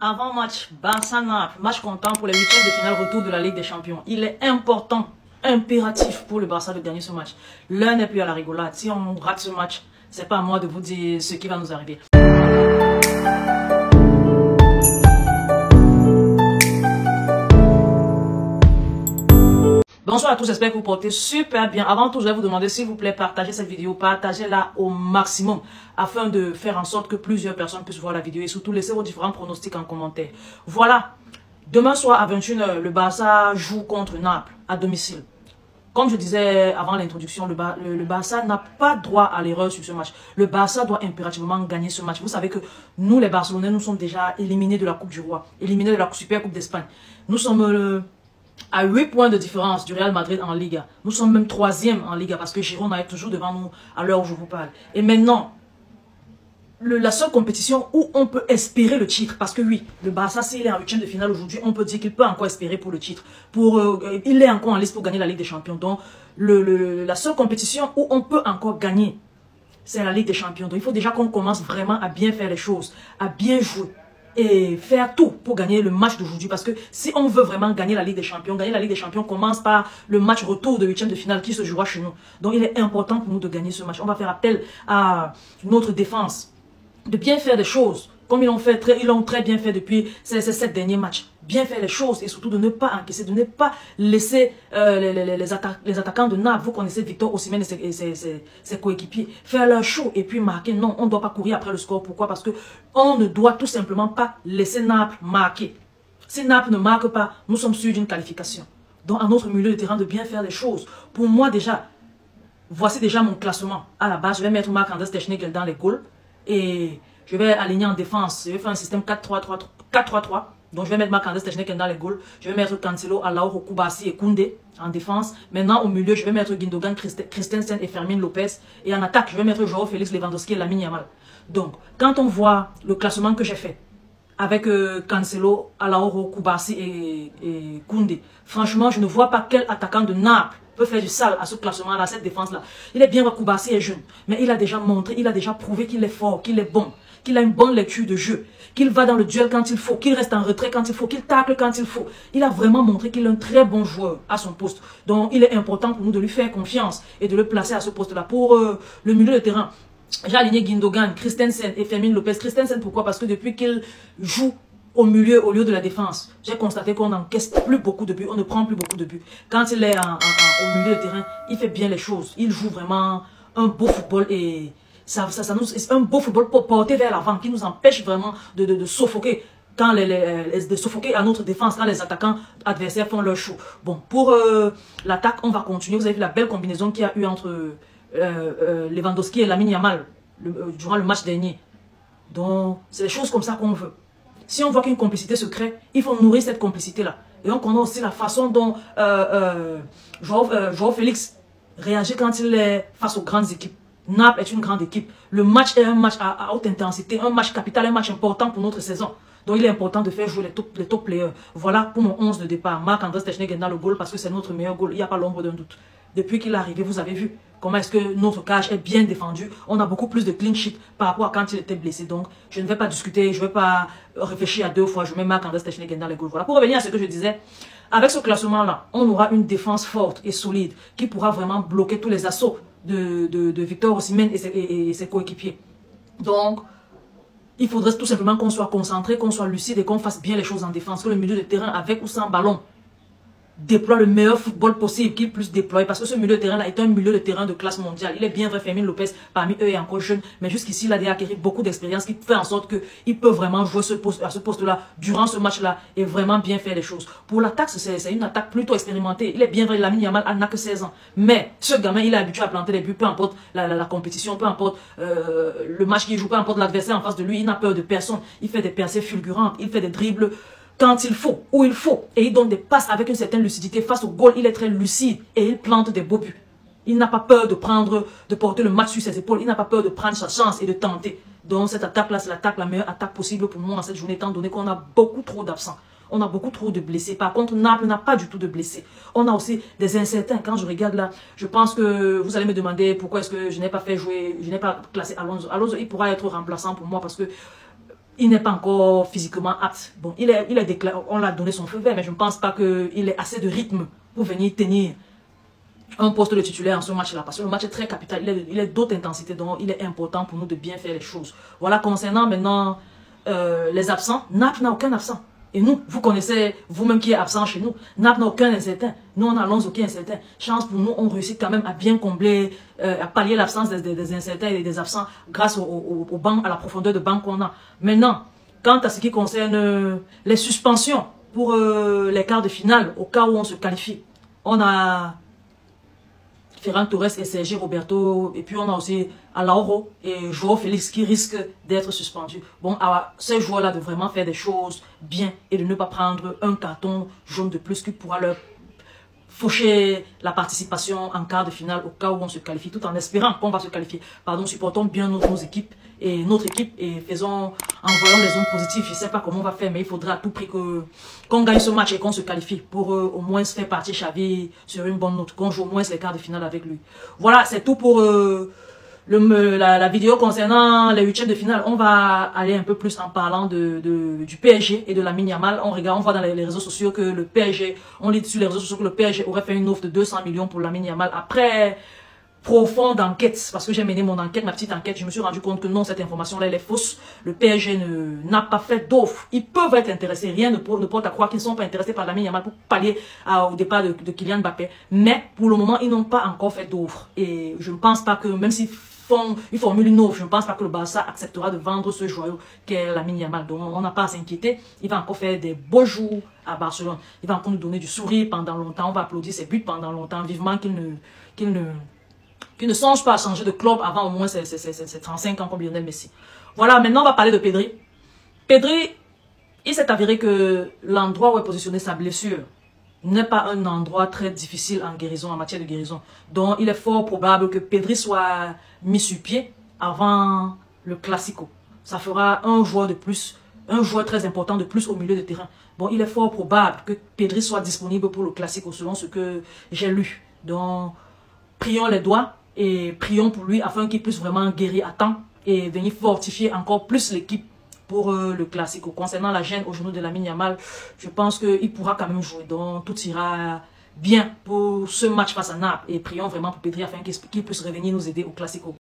Avant-match, Barça-Naples, match comptant pour les huitièmes de finale retour de la Ligue des Champions. Il est important, impératif pour le Barça de gagner ce match. L'un n'est plus à la rigolade. Si on rate ce match, c'est pas à moi de vous dire ce qui va nous arriver. Bonsoir à tous, j'espère que vous portez super bien. Avant tout, je vais vous demander s'il vous plaît, partagez cette vidéo, partagez-la au maximum afin de faire en sorte que plusieurs personnes puissent voir la vidéo et surtout laissez vos différents pronostics en commentaire. Voilà, demain soir à 21 h, le Barça joue contre Naples à domicile. Comme je disais avant l'introduction, le Barça n'a pas droit à l'erreur sur ce match. Le Barça doit impérativement gagner ce match. Vous savez que nous, les Barcelonais, nous sommes déjà éliminés de la Coupe du Roi, éliminés de la Super Coupe d'Espagne. Nous sommes à 8 points de différence du Real Madrid en Liga. Nous sommes même 3e en Liga parce que Girona est toujours devant nous à l'heure où je vous parle. Et maintenant, la seule compétition où on peut espérer le titre, parce que oui, le Barça, s'il est en 8e de finale aujourd'hui, on peut dire qu'il peut encore espérer pour le titre. Il est encore en liste pour gagner la Ligue des Champions. Donc, la seule compétition où on peut encore gagner, c'est la Ligue des Champions. Donc, il faut déjà qu'on commence vraiment à bien faire les choses, à bien jouer. Et faire tout pour gagner le match d'aujourd'hui. Parce que si on veut vraiment gagner la Ligue des Champions commence par le match retour de 8e de finale qui se jouera chez nous. Donc il est important pour nous de gagner ce match. On va faire appel à notre défense de bien faire des choses comme ils l'ont très bien fait depuis ces 7 derniers matchs. Bien faire les choses et surtout de ne pas encaisser, de ne pas laisser les attaquants de Naples, vous connaissez Victor Osimhen et ses coéquipiers, faire leur show et puis marquer. Non, on ne doit pas courir après le score. Pourquoi? Parce que on ne doit tout simplement pas laisser Naples marquer. Si Naples ne marque pas, nous sommes sûrs d'une qualification. Donc à notre milieu de terrain de bien faire les choses. Pour moi déjà, voici déjà mon classement. À la base, je vais mettre Marc-André Ter Stegen dans les goals et je vais aligner en défense. Je vais faire un système 4-3-3. Donc je vais mettre Marc-André Ter Stegen dans les goals. Je vais mettre Cancelo, Alao, Kubasi et Koundé en défense. Maintenant au milieu, je vais mettre Gundogan, Christensen et Fermin Lopez. Et en attaque, je vais mettre Joao Félix, Lewandowski et Lamine Yamal. Donc quand on voit le classement que j'ai fait, avec Cancelo, Alao, Kubasi et Koundé, franchement, je ne vois pas quel attaquant de Naples peut faire du sale à ce classement-là, à cette défense-là. Il est bien, Kubasi est jeune, mais il a déjà montré, il a déjà prouvé qu'il est fort, qu'il est bon, qu'il a une bonne lecture de jeu, qu'il va dans le duel quand il faut, qu'il reste en retrait quand il faut, qu'il tacle quand il faut. Il a vraiment montré qu'il est un très bon joueur à son poste. Donc, il est important pour nous de lui faire confiance et de le placer à ce poste-là. Pour le milieu de terrain, j'ai aligné Gundogan, Christensen et Fermin Lopez. Christensen, pourquoi? Parce que depuis qu'il joue au milieu, au lieu de la défense, j'ai constaté qu'on n'encaisse plus beaucoup de buts, on ne prend plus beaucoup de buts. Quand il est au milieu de terrain, il fait bien les choses. Il joue vraiment un beau football et c'est un beau football pour porter vers l'avant qui nous empêche vraiment de suffoquer. De suffoquer à notre défense quand les attaquants adversaires font leur show. Bon, pour l'attaque, on va continuer. Vous avez vu la belle combinaison qu'il y a eu entre Lewandowski et Lamine Yamal durant le match dernier. Donc, c'est des choses comme ça qu'on veut. Si on voit qu'une complicité se crée, il faut nourrir cette complicité-là. Et on connaît aussi la façon dont Joao Félix réagit quand il est face aux grandes équipes. Naples est une grande équipe. Le match est un match à haute intensité, un match capital, un match important pour notre saison. Donc il est important de faire jouer les top players. Voilà pour mon 11 de départ. Marc-André Ter Stegen dans le goal parce que c'est notre meilleur goal. Il n'y a pas l'ombre d'un doute. Depuis qu'il est arrivé, vous avez vu comment est-ce que notre cage est bien défendue. On a beaucoup plus de clean sheet par rapport à quand il était blessé. Donc je ne vais pas discuter, je ne vais pas réfléchir à deux fois. Je mets Marc-André Ter Stegen dans les goals. Voilà. Pour revenir à ce que je disais, avec ce classement-là, on aura une défense forte et solide qui pourra vraiment bloquer tous les assauts de Victor Osimhen et ses coéquipiers. Donc, il faudrait tout simplement qu'on soit concentré, qu'on soit lucide et qu'on fasse bien les choses en défense. Que le milieu de terrain, avec ou sans ballon, déploie le meilleur football possible qu'il puisse déployer. Parce que ce milieu de terrain-là est un milieu de terrain de classe mondiale. Il est bien vrai, Fermin Lopez, parmi eux, est encore jeune. Mais jusqu'ici, il a déjà acquis beaucoup d'expérience qui fait en sorte qu'il peut vraiment jouer à ce poste-là, durant ce match-là, et vraiment bien faire les choses. Pour l'attaque, c'est une attaque plutôt expérimentée. Il est bien vrai, Lamine Yamal n'a que 16 ans. Mais ce gamin, il est habitué à planter les buts, peu importe la compétition, peu importe le match qu'il joue, peu importe l'adversaire en face de lui. Il n'a peur de personne. Il fait des percées fulgurantes, il fait des dribbles quand il faut, où il faut, et il donne des passes avec une certaine lucidité. Face au goal, il est très lucide et il plante des beaux buts. Il n'a pas peur de porter le match sur ses épaules, il n'a pas peur de prendre sa chance et de tenter. Donc cette attaque-là, c'est la meilleure attaque possible pour nous en cette journée, étant donné qu'on a beaucoup trop d'absents. On a beaucoup trop de blessés. Par contre, Naples n'a pas du tout de blessés. On a aussi des incertains. Quand je regarde là, je pense que vous allez me demander pourquoi est-ce que je n'ai pas fait jouer, je n'ai pas classé Alonso. Alonso, il pourra être remplaçant pour moi parce que il n'est pas encore physiquement apte. Bon, il est déclaré, on l'a donné son feu vert, mais je ne pense pas qu'il ait assez de rythme pour venir tenir un poste de titulaire en ce match-là, parce que le match est très capital, il est d'autres intensités, donc il est important pour nous de bien faire les choses. Voilà, concernant maintenant les absents, Naples n'a aucun absent. Et nous, vous connaissez, vous-même qui êtes absent chez nous, Naples n'a aucun incertain. Nous, on a Alonso qui est incertain. Chance pour nous, on réussit quand même à bien combler, à pallier l'absence des incertains et des absents grâce au banc, à la profondeur de banc qu'on a. Maintenant, quant à ce qui concerne les suspensions pour les quarts de finale, au cas où on se qualifie, on a Ferran Torres et Sergi Roberto, et puis on a aussi Alauro et Joao Félix qui risquent d'être suspendus. Bon, à ces joueurs-là de vraiment faire des choses bien et de ne pas prendre un carton jaune de plus qui pourra leur faucher la participation en quart de finale au cas où on se qualifie, tout en espérant qu'on va se qualifier. Pardon, supportons bien nos équipes et notre équipe et envoyons des ondes positives. Je ne sais pas comment on va faire, mais il faudra à tout prix qu'on gagne ce match et qu'on se qualifie pour au moins faire partir Xavi sur une bonne note, qu'on joue au moins les quarts de finale avec lui. Voilà, c'est tout pour la vidéo concernant les huitièmes de finale. On va aller un peu plus en parlant du PSG et de Lamine Yamal. On voit dans les réseaux sociaux que le PSG, on lit sur les réseaux sociaux que le PSG aurait fait une offre de 200 millions pour Lamine Yamal. Après profonde enquête, parce que j'ai mené mon enquête, ma petite enquête, je me suis rendu compte que non, cette information-là, elle est fausse. Le PSG n'a pas fait d'offre. Ils peuvent être intéressés, rien ne porte à croire qu'ils ne sont pas intéressés par Lamine Yamal pour pallier au départ de Kylian Mbappé. Mais pour le moment, ils n'ont pas encore fait d'offre. Et je ne pense pas que, même s'ils formulent une offre, je ne pense pas que le Barça acceptera de vendre ce joyau qu'est Lamine Yamal. Donc on n'a pas à s'inquiéter. Il va encore faire des beaux jours à Barcelone. Il va encore nous donner du sourire pendant longtemps. On va applaudir ses buts pendant longtemps. Vivement qu'il ne songe pas à changer de club avant au moins ses 35 ans comme Lionel Messi. Voilà, maintenant on va parler de Pedri. Pedri, il s'est avéré que l'endroit où est positionnée sa blessure n'est pas un endroit très difficile en guérison, en matière de guérison. Donc il est fort probable que Pedri soit mis sur pied avant le Classico. Ça fera un joueur de plus, un joueur très important de plus au milieu de terrain. Bon, il est fort probable que Pedri soit disponible pour le Classico selon ce que j'ai lu. Donc, prions les doigts et prions pour lui afin qu'il puisse vraiment guérir à temps et venir fortifier encore plus l'équipe pour le Classico. Concernant la gêne au genou de Lamine Yamal, je pense qu'il pourra quand même jouer. Donc tout ira bien pour ce match face à Naples. Et prions vraiment pour Pedri afin qu'il puisse revenir nous aider au Classico.